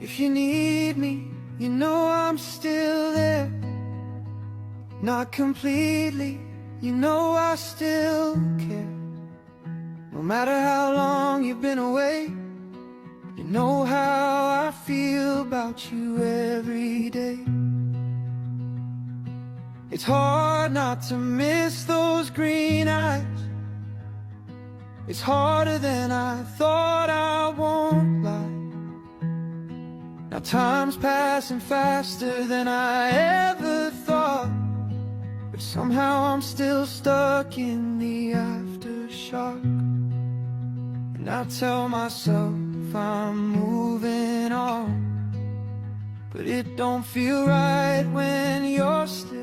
If you need me, you know I'm still there. Not completely, you know I still care. No matter how long you've been away, you know how I feel about you every day. It's hard not to miss those green eyes. It's harder than I thought, I won't lie. Now time's passing faster than I ever thought, but somehow I'm still stuck in the aftershock. And I tell myself I'm moving on, but it don't feel right when you're still